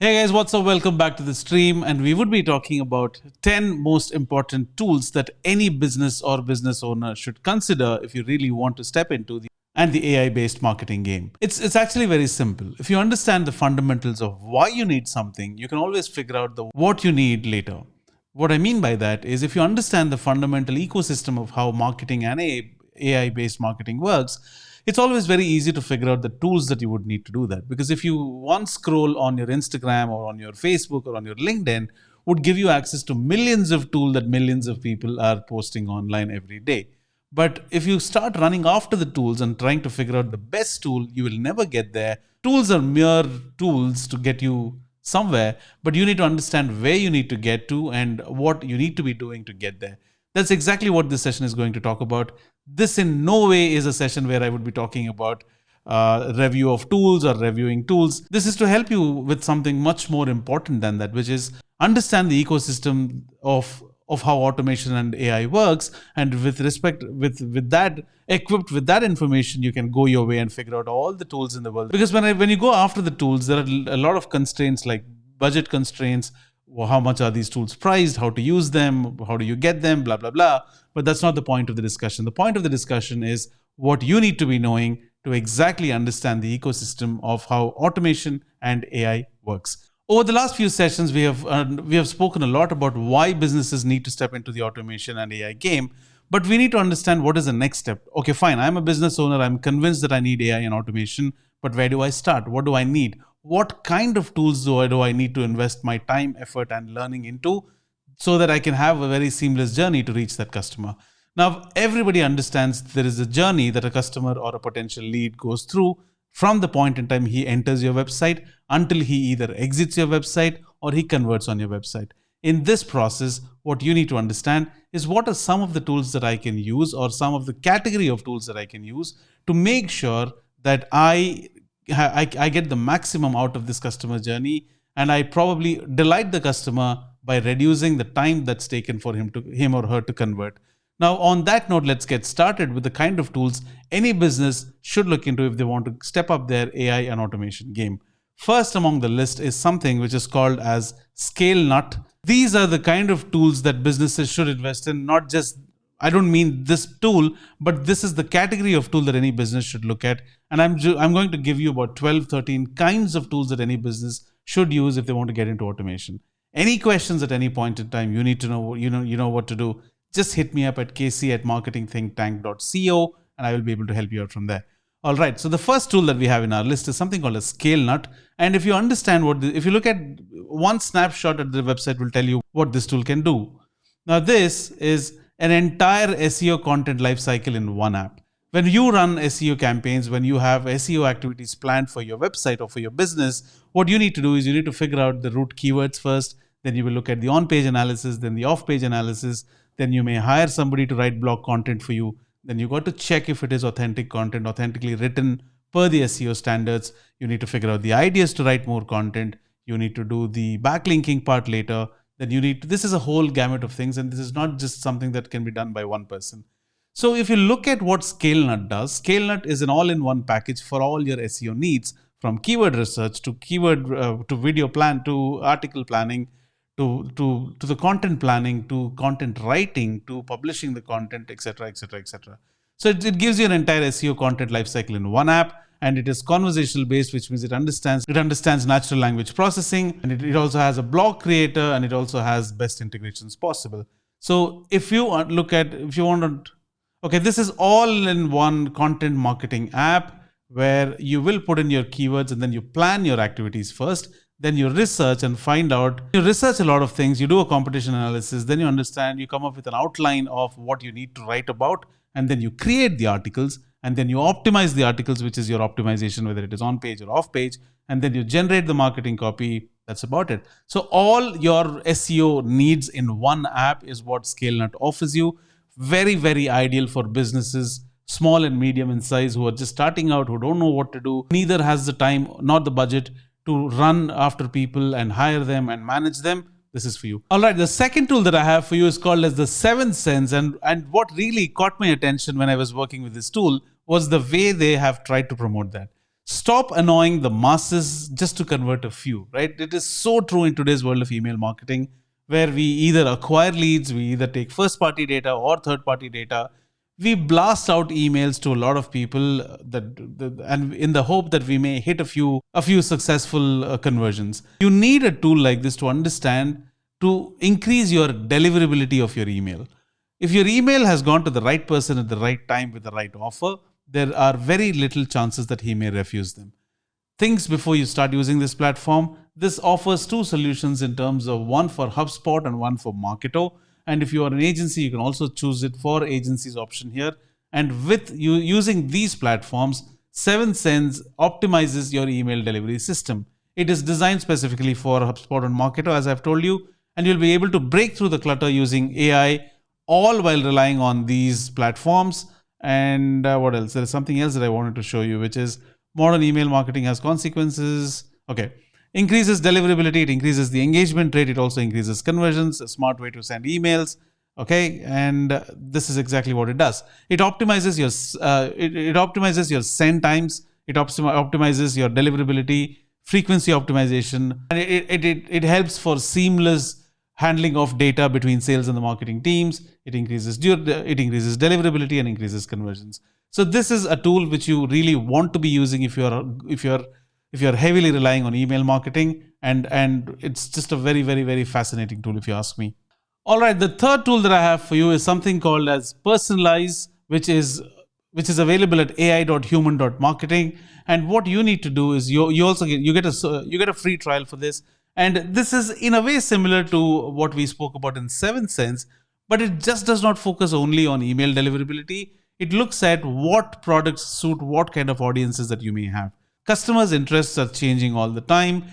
Hey guys, what's up? Welcome back to the stream. And we would be talking about 10 most important tools that any business or business owner should consider if you really want to step into the AI-based marketing game. It's actually very simple. If you understand the fundamentals of why you need something, you can always figure out the what you need later. What I mean by that is if you understand the fundamental ecosystem of how marketing and AI-based marketing works, it's always very easy to figure out the tools that you would need to do that. Because if you once scroll on your Instagram or on your Facebook or on your LinkedIn, would give you access to millions of tools that millions of people are posting online every day. But if you start running after the tools and trying to figure out the best tool, you will never get there. Tools are mere tools to get you somewhere, but you need to understand where you need to get to and what you need to be doing to get there. That's exactly what this session is going to talk about. This in no way is a session where I would be talking about review of tools or reviewing tools. This is to help you with something much more important than that, which is understand the ecosystem of how automation and AI works. And with that, equipped with that information, you can go your way and figure out all the tools in the world. Because when you go after the tools, there are a lot of constraints like budget constraints. Well, how much are these tools priced? How to use them? How do you get them? Blah, blah, blah. But that's not the point of the discussion. The point of the discussion is what you need to be knowing to exactly understand the ecosystem of how automation and AI works. Over the last few sessions, we have spoken a lot about why businesses need to step into the automation and AI game, but we need to understand what is the next step. Okay, fine. I'm a business owner. I'm convinced that I need AI and automation, but where do I start? What do I need? What kind of tools do I need to invest my time, effort, and learning into so that I can have a very seamless journey to reach that customer? Now, everybody understands there is a journey that a customer or a potential lead goes through from the point in time he enters your website until he either exits your website or he converts on your website. In this process, what you need to understand is what are some of the tools that I can use or some of the category of tools that I can use to make sure that I get the maximum out of this customer journey, and I probably delight the customer by reducing the time that's taken for him or her to convert. Now, on that note, let's get started with the kind of tools any business should look into if they want to step up their AI and automation game. First among the list is something which is called as ScaleNut. These are the kind of tools that businesses should invest in, not just I don't mean this tool, but this is the category of tool that any business should look at. And I'm going to give you about 12, 13 kinds of tools that any business should use if they want to get into automation. Any questions at any point in time, you need to know, you know what to do. Just hit me up at kc@marketingthinktank.co and I will be able to help you out from there. All right. So the first tool that we have in our list is something called a ScaleNut. And if you understand if you look at one snapshot at the website will tell you what this tool can do. Now, this is an entire SEO content lifecycle in one app. When you run SEO campaigns, when you have SEO activities planned for your website or for your business, what you need to do is you need to figure out the root keywords first. Then you will look at the on-page analysis, then the off-page analysis. Then you may hire somebody to write blog content for you. Then you got to check if it is authentic content, authentically written per the SEO standards. You need to figure out the ideas to write more content. You need to do the backlinking part later. Then this is a whole gamut of things, and this is not just something that can be done by one person. So if you look at what ScaleNut does, ScaleNut is an all-in-one package for all your SEO needs, from keyword research to to video plan to article planning to the content planning to content writing to publishing the content, etc., etc., etc. So it gives you an entire SEO content lifecycle in one app. And it is conversational based, which means it understands natural language processing, and it also has a blog creator, and it also has best integrations possible. So this is all in one content marketing app where you will put in your keywords and then you plan your activities first. Then you research and find out, you research a lot of things, you do a competition analysis, then you understand, you come up with an outline of what you need to write about, and then you create the articles. And then you optimize the articles, which is your optimization, whether it is on page or off page. And then you generate the marketing copy. That's about it. So all your SEO needs in one app is what ScaleNut offers you. Very, very ideal for businesses, small and medium in size, who are just starting out, who don't know what to do, neither has the time nor the budget to run after people and hire them and manage them. This is for you. All right, the second tool that I have for you is called as the 7th Sense. And what really caught my attention when I was working with this tool was the way they have tried to promote that. Stop annoying the masses just to convert a few, right? It is so true in today's world of email marketing, where we either acquire leads, we either take first party data or third party data. We blast out emails to a lot of people and in the hope that we may hit a few successful conversions. You need a tool like this to understand, to increase your deliverability of your email. If your email has gone to the right person at the right time with the right offer, there are very little chances that he may refuse them. Things before you start using this platform. This offers two solutions in terms of one for HubSpot and one for Marketo. And if you are an agency, you can also choose it for agencies option here. And with you using these platforms, 7sense optimizes your email delivery system. It is designed specifically for HubSpot and Marketo, as I've told you, and you'll be able to break through the clutter using AI, all while relying on these platforms. And what else? There is something else that I wanted to show you, which is modern email marketing has consequences. Okay. Increases deliverability, it increases the engagement rate, it also increases conversions, a smart way to send emails. Okay, and this is exactly what it does. It optimizes your it optimizes your send times, it optimizes your deliverability, frequency optimization, and it helps for seamless handling of data between sales and the marketing teams. It increases deliverability and increases conversions. So this is a tool which you really want to be using if you're heavily relying on email marketing, and it's just a very, very, very fascinating tool if you ask me. All right, the third tool that I have for you is something called as Personalize, which is available at ai.human.marketing. And what you need to do is you also get a free trial for this. And this is in a way similar to what we spoke about in 7sense, but it just does not focus only on email deliverability. It looks at what products suit what kind of audiences that you may have. Customers' interests are changing all the time.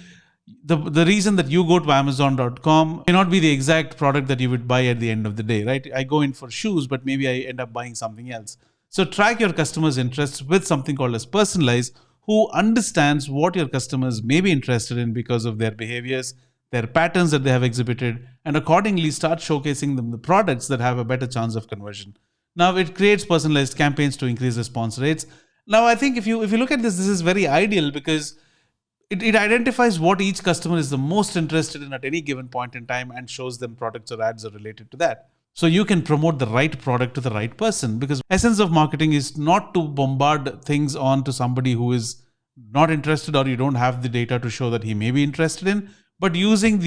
The reason that you go to Amazon.com may not be the exact product that you would buy at the end of the day, right? I go in for shoes, but maybe I end up buying something else. So track your customers' interests with something called as Personalize, who understands what your customers may be interested in because of their behaviors, their patterns that they have exhibited, and accordingly start showcasing them the products that have a better chance of conversion. Now, it creates personalized campaigns to increase response rates. Now, I think if you look at this is very ideal because it identifies what each customer is the most interested in at any given point in time and shows them products or ads are related to that. So you can promote the right product to the right person, because essence of marketing is not to bombard things on to somebody who is not interested or you don't have the data to show that he may be interested in, but using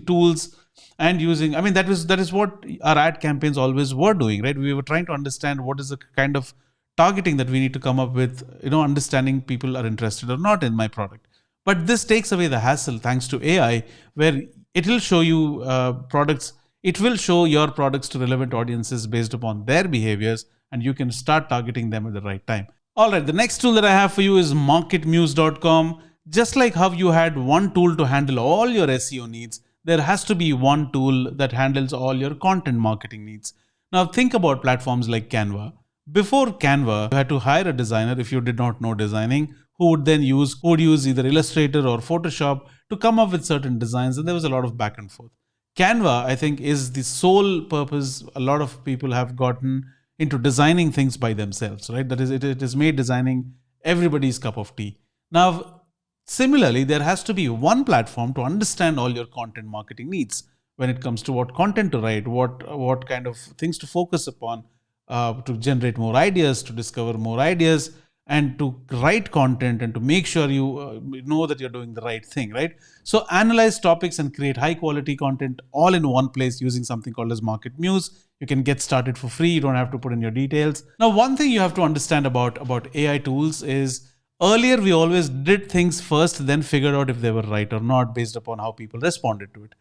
tools and that is what our ad campaigns always were doing, right? We were trying to understand what is the kind of targeting that we need to come up with, understanding people are interested or not in my product. But this takes away the hassle thanks to AI, where it will show you products. It will show your products to relevant audiences based upon their behaviors, and you can start targeting them at the right time. All right, the next tool that I have for you is marketmuse.com. Just like how you had one tool to handle all your SEO needs, there has to be one tool that handles all your content marketing needs. Now think about platforms like Canva. Before Canva, you had to hire a designer if you did not know designing, who would use either Illustrator or Photoshop to come up with certain designs, and there was a lot of back and forth. Canva, I think, is the sole purpose. A lot of people have gotten into designing things by themselves, right? That is, it has made designing everybody's cup of tea. Now, similarly, there has to be one platform to understand all your content marketing needs when it comes to what content to write, what kind of things to focus upon, to generate more ideas, to discover more ideas, and to write content and to make sure you know that you're doing the right thing, right? So analyze topics and create high quality content all in one place using something called as MarketMuse. You can get started for free. You don't have to put in your details. Now, one thing you have to understand about AI tools is earlier we always did things first, then figured out if they were right or not based upon how people responded to it.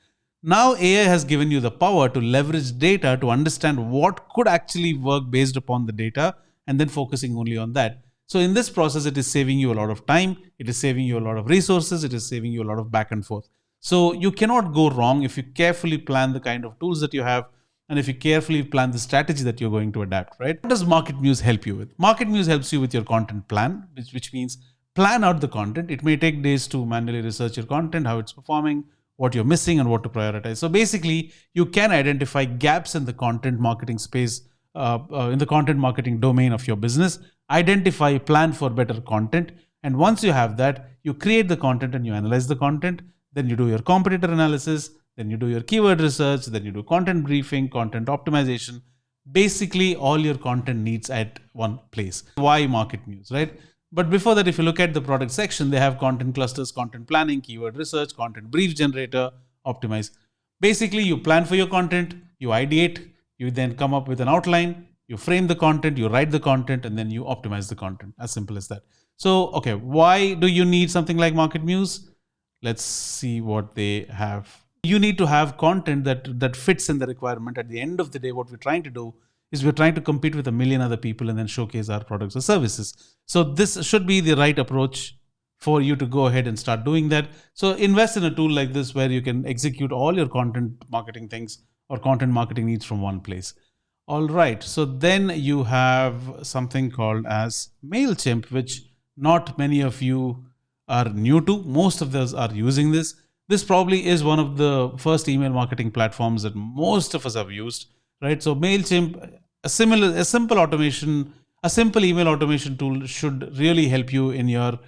Now AI has given you the power to leverage data to understand what could actually work based upon the data and then focusing only on that. So in this process, it is saving you a lot of time, it is saving you a lot of resources, it is saving you a lot of back and forth. So you cannot go wrong if you carefully plan the kind of tools that you have and if you carefully plan the strategy that you're going to adapt, right? What does MarketMuse help you with? MarketMuse helps you with your content plan, which means plan out the content. It may take days to manually research your content, how it's performing, what you're missing, and what to prioritize. So basically, you can identify gaps in the content marketing space, in the content marketing domain of your business, identify, plan for better content. And once you have that, you create the content and you analyze the content. Then you do your competitor analysis, then you do your keyword research, then you do content briefing, content optimization. Basically, all your content needs at one place. Why MarketingStrategy, right? But before that, if you look at the product section, they have content clusters, content planning, keyword research, content brief generator, optimize. Basically, you plan for your content, you ideate, you then come up with an outline, you frame the content, you write the content, and then you optimize the content. As simple as that. So, okay, why do you need something like MarketingStrategy? Let's see what they have. You need to have content that fits in the requirement. At the end of the day, what we're trying to do is we're trying to compete with a million other people and then showcase our products or services. So this should be the right approach for you to go ahead and start doing that. So invest in a tool like this where you can execute all your content marketing things or content marketing needs from one place. All right. So then you have something called as MailChimp, which not many of you are new to. Most of us are using this. This probably is one of the first email marketing platforms that most of us have used, right? So MailChimp, a simple email automation tool should really help you in your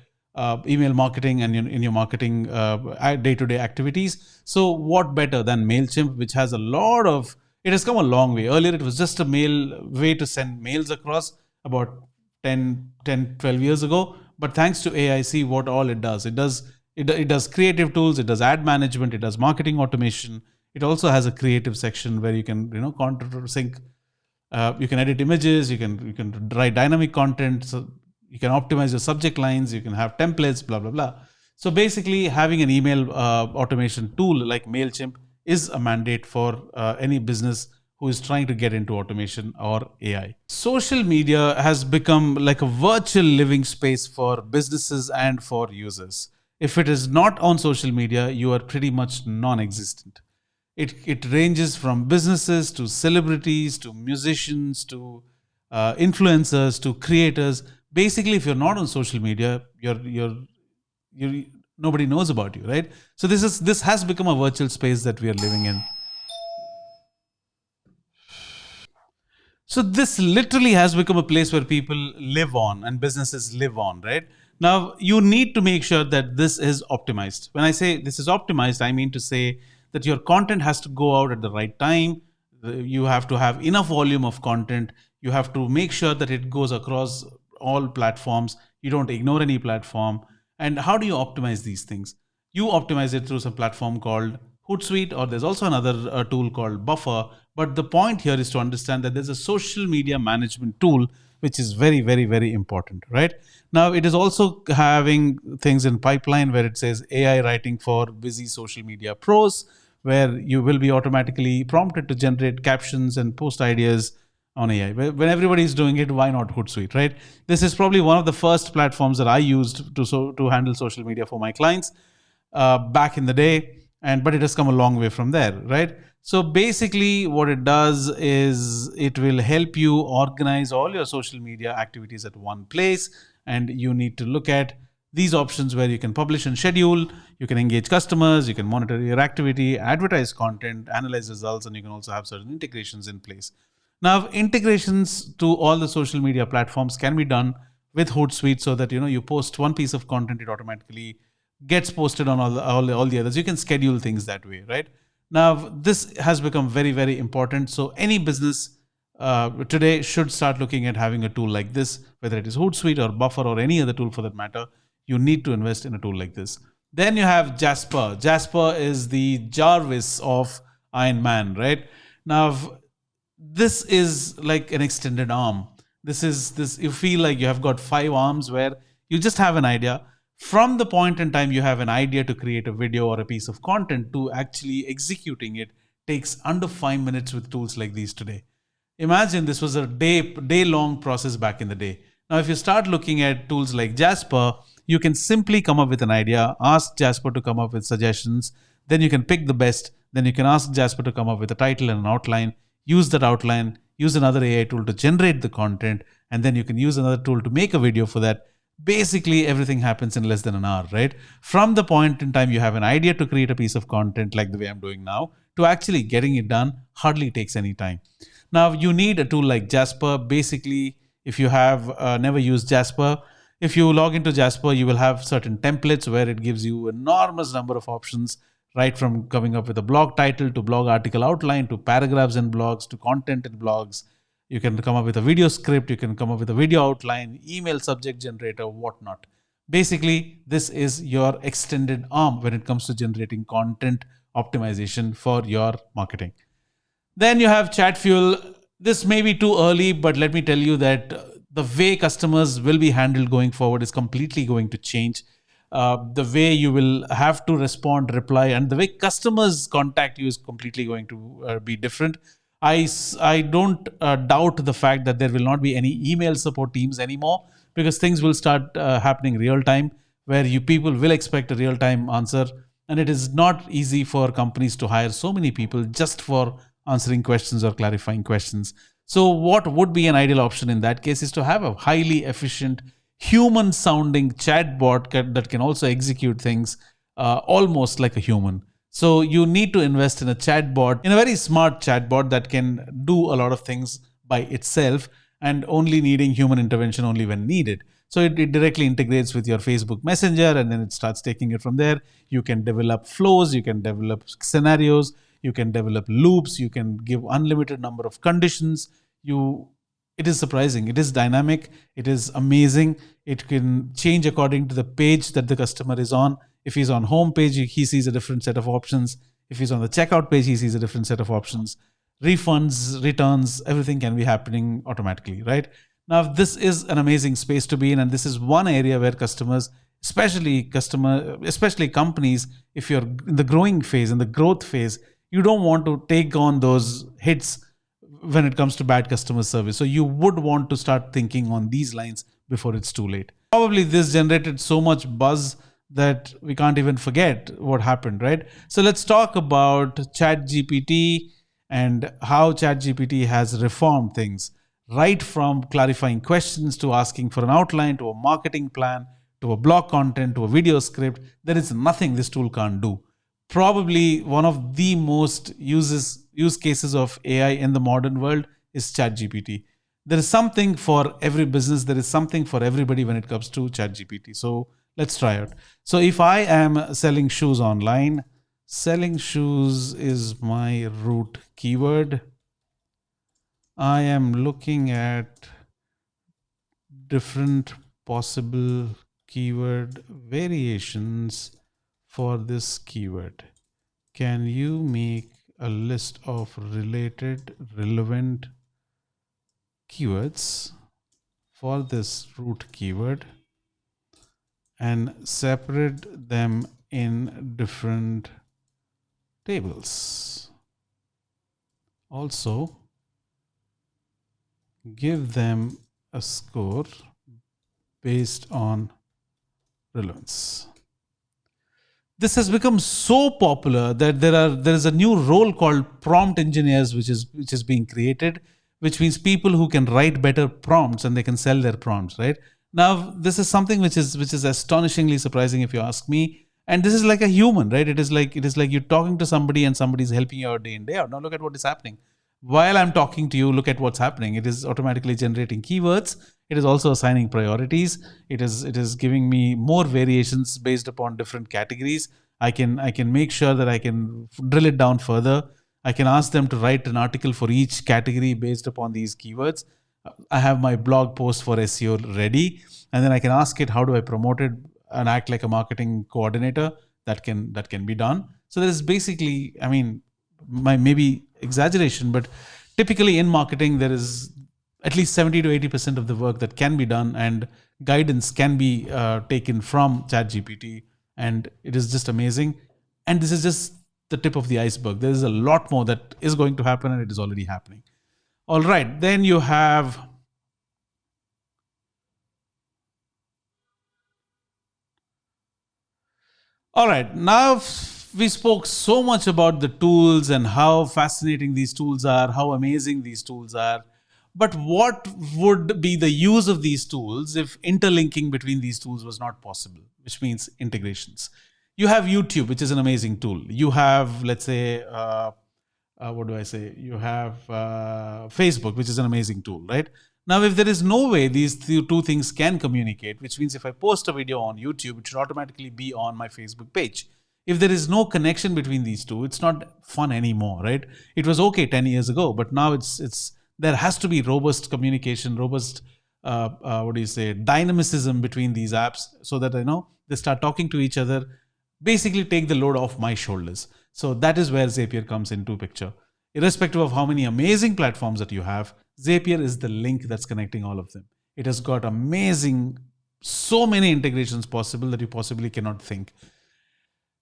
email marketing and in your marketing day-to-day activities. So what better than MailChimp, which has it has come a long way. Earlier, it was just a way to send mails across about 12 years ago. But thanks to AI, see what all it does. It does creative tools, it does ad management, it does marketing automation. It also has a creative section where you can, content sync. You can edit images, you can write dynamic content, so you can optimize your subject lines, you can have templates, blah, blah, blah. So basically, having an email automation tool like MailChimp is a mandate for any business who is trying to get into automation or AI. Social media has become like a virtual living space for businesses and for users. If it is not on social media, you are pretty much non-existent. It ranges from businesses to celebrities to musicians to influencers to creators. Basically, if you're not on social media, nobody knows about you, right? So this has become a virtual space that we are living in. So this literally has become a place where people live on and businesses live on, right? Now, you need to make sure that this is optimized. When I say this is optimized, I mean to say that your content has to go out at the right time. You have to have enough volume of content. You have to make sure that it goes across all platforms. You don't ignore any platform. And how do you optimize these things? You optimize it through some platform called Hootsuite, or there's also another tool called Buffer. But the point here is to understand that there's a social media management tool, which is very, very, very important, right? Now, it is also having things in pipeline where it says AI writing for busy social media pros, where you will be automatically prompted to generate captions and post ideas on AI. When everybody is doing it, why not Hootsuite, right? This is probably one of the first platforms that I used to handle social media for my clients back in the day. But it has come a long way from there, right? So basically what it does is it will help you organize all your social media activities at one place. And you need to look at these options where you can publish and schedule, you can engage customers, you can monitor your activity, advertise content, analyze results, and you can also have certain integrations in place. Now, integrations to all the social media platforms can be done with Hootsuite so that, you post one piece of content, it automatically gets posted on all the others. You can schedule things that way, right? Now, this has become very, very important. So any business today should start looking at having a tool like this, whether it is Hootsuite or Buffer or any other tool for that matter. You need to invest in a tool like this. Then you have Jasper. Jasper is the Jarvis of Iron Man, right? Now, this is like an extended arm. You feel like you have got 5 arms where you just have an idea. From the point in time you have an idea to create a video or a piece of content to actually executing it takes under 5 minutes with tools like these today. Imagine this was a day-long process back in the day. Now, if you start looking at tools like Jasper, you can simply come up with an idea, ask Jasper to come up with suggestions, then you can pick the best, then you can ask Jasper to come up with a title and an outline, use that outline, use another AI tool to generate the content, and then you can use another tool to make a video for that. Basically, everything happens in less than an hour, right? From the point in time you have an idea to create a piece of content like the way I'm doing now, to actually getting it done hardly takes any time. Now, you need a tool like Jasper. Basically, If you have never used Jasper, if you log into Jasper, you will have certain templates where it gives you enormous number of options, right from coming up with a blog title to blog article outline to paragraphs in blogs to content in blogs. You can come up with a video script, you can come up with a video outline, email subject generator, whatnot. Basically, this is your extended arm when it comes to generating content optimization for your marketing. Then you have chat fuel. This may be too early, but let me tell you that the way customers will be handled going forward is completely going to change. The way you will have to respond, reply, and the way customers contact you is completely going to be different. I don't doubt the fact that there will not be any email support teams anymore, because things will start happening real time, where you people will expect a real time answer, and it is not easy for companies to hire so many people just for answering questions or clarifying questions. So what would be an ideal option in that case is to have a highly efficient human sounding chatbot that can also execute things almost like a human. So you need to invest in a chatbot, in a very smart chatbot that can do a lot of things by itself and only needing human intervention only when needed. So it directly integrates with your Facebook Messenger, and then it starts taking it from there. You can develop flows, you can develop scenarios, you can develop loops, you can give unlimited number of conditions. It is surprising, it is dynamic, it is amazing. It can change according to the page that the customer is on. If he's on home page, he sees a different set of options. If he's on the checkout page, he sees a different set of options. Refunds, returns, everything can be happening automatically, right? Now, this is an amazing space to be in, and this is one area where customers, especially companies, if you're in the growing phase, in the growth phase, you don't want to take on those hits when it comes to bad customer service. So you would want to start thinking on these lines before it's too late. Probably this generated so much buzz that we can't even forget what happened, right? So let's talk about ChatGPT and how ChatGPT has reformed things, right from clarifying questions to asking for an outline to a marketing plan to a blog content to a video script. There is nothing this tool can't do. Probably one of the most use cases of AI in the modern world is ChatGPT. There is something for every business. There is something for everybody when it comes to ChatGPT. So let's try it. So if I am selling shoes online, selling shoes is my root keyword. I am looking at different possible keyword variations for this keyword. Can you make a list of related relevant keywords for this root keyword and separate them in different tables? Also, give them a score based on relevance. This has become so popular that there is a new role called prompt engineers, which is being created, which means people who can write better prompts and they can sell their prompts, right? Now, this is something which is astonishingly surprising if you ask me. And this is like a human, right? It is like you're talking to somebody and somebody's helping you out day in, day out. Now look at what is happening. While I'm talking to you, look at what's happening. It is automatically generating keywords. It is also assigning priorities. It is giving me more variations based upon different categories. I can make sure that I can drill it down further. I can ask them to write an article for each category based upon these keywords. I have my blog post for SEO ready, and then I can ask it, how do I promote it and act like a marketing coordinator? That can be done. So there is basically, I mean, my maybe exaggeration, but typically in marketing, there is at least 70 to 80% of the work that can be done, and guidance can be taken from ChatGPT, and it is just amazing. And this is just the tip of the iceberg. There is a lot more that is going to happen, and it is already happening. All right, then you have all right, now we spoke so much about the tools and how fascinating these tools are, how amazing these tools are. But what would be the use of these tools if interlinking between these tools was not possible, which means integrations? You have YouTube, which is an amazing tool. You have, let's say, what do I say? You have Facebook, which is an amazing tool, right? Now, if there is no way these two things can communicate, which means if I post a video on YouTube, it should automatically be on my Facebook page. If there is no connection between these two, it's not fun anymore, right? It was okay 10 years ago, but now it's there has to be robust communication, robust dynamicism between these apps, so that they start talking to each other, basically take the load off my shoulders. So that is where Zapier comes into picture. Irrespective of how many amazing platforms that you have, Zapier is the link that's connecting all of them. It has got amazing, so many integrations possible that you possibly cannot think.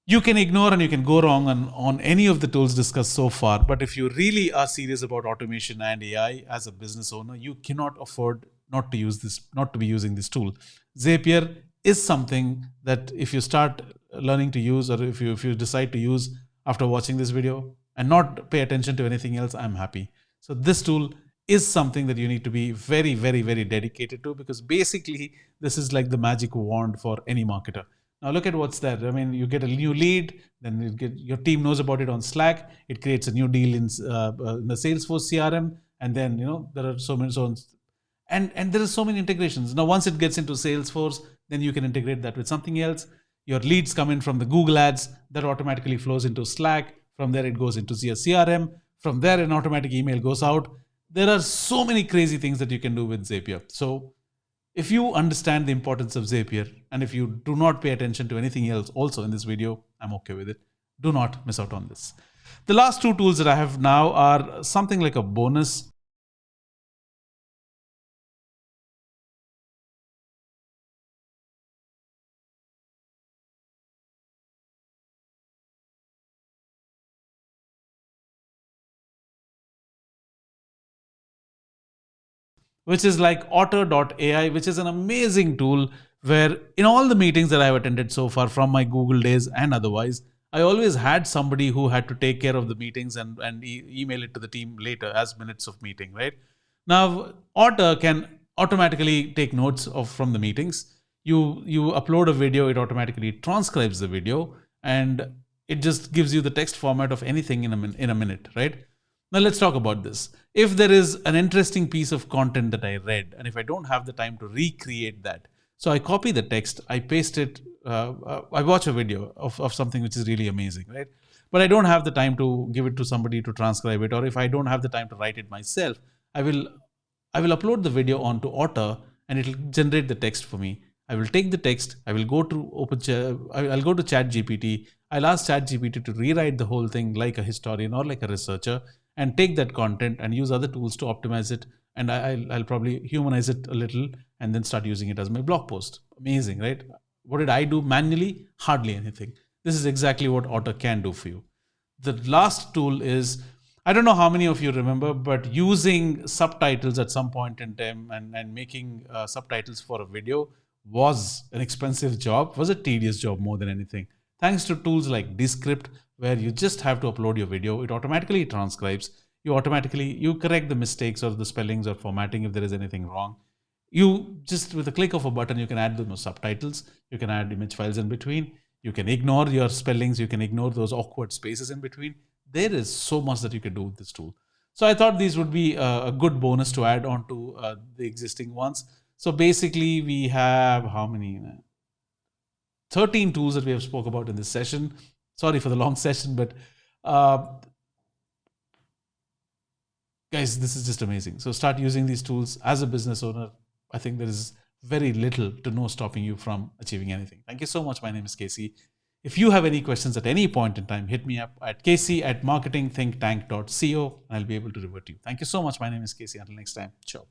You can ignore and you can go wrong on any of the tools discussed so far. But if you really are serious about automation and AI as a business owner, you cannot afford not to use this, not to be using this tool. Zapier is something that if you start learning to use, or if you decide to use after watching this video and not pay attention to anything else, I'm happy. So this tool is something that you need to be very, very, very dedicated to, because basically this is like the magic wand for any marketer. Now look at what's there. I mean, you get a new lead, then your team knows about it on Slack. It creates a new deal in the Salesforce CRM, and then there are so many and there are so many integrations. Now once it gets into Salesforce, then you can integrate that with something else. Your leads come in from the Google Ads, that automatically flows into Slack. From there it goes into CRM. From there an automatic email goes out. There are so many crazy things that you can do with Zapier. So if you understand the importance of Zapier, and if you do not pay attention to anything else also in this video, I'm okay with it. Do not miss out on this. The last two tools that I have now are something like a bonus. Which is like otter.ai, which is an amazing tool where in all the meetings that I've attended so far from my Google days and otherwise, I always had somebody who had to take care of the meetings and email it to the team later as minutes of meeting, right? Now, Otter can automatically take notes from the meetings. You upload a video, it automatically transcribes the video, and it just gives you the text format of anything in a minute, right? Now let's talk about this. If there is an interesting piece of content that I read, and if I don't have the time to recreate that, so I copy the text, I paste it, I watch a video of something which is really amazing, right? But I don't have the time to give it to somebody to transcribe it, or if I don't have the time to write it myself, I will upload the video onto Otter, and it will generate the text for me. I will take the text, I will go to I'll go to ChatGPT, I'll ask ChatGPT to rewrite the whole thing like a historian or like a researcher, and take that content and use other tools to optimize it. And I'll probably humanize it a little and then start using it as my blog post. Amazing, right? What did I do manually? Hardly anything. This is exactly what Otter can do for you. The last tool is, I don't know how many of you remember, but using subtitles at some point in time and making subtitles for a video was an expensive job, was a tedious job more than anything. Thanks to tools like Descript, where you just have to upload your video, it automatically transcribes, you correct the mistakes or the spellings or formatting if there is anything wrong. You just, with a click of a button, you can add those subtitles, you can add image files in between, you can ignore your spellings, you can ignore those awkward spaces in between. There is so much that you can do with this tool. So I thought these would be a good bonus to add on to the existing ones. So basically we have how many? 13 tools that we have spoke about in this session. Sorry for the long session, but guys, this is just amazing. So start using these tools as a business owner. I think there is very little to no stopping you from achieving anything. Thank you so much. My name is Casey. If you have any questions at any point in time, hit me up at casey@marketingthinktank.co and I'll be able to revert you. Thank you so much. My name is Casey. Until next time. Ciao.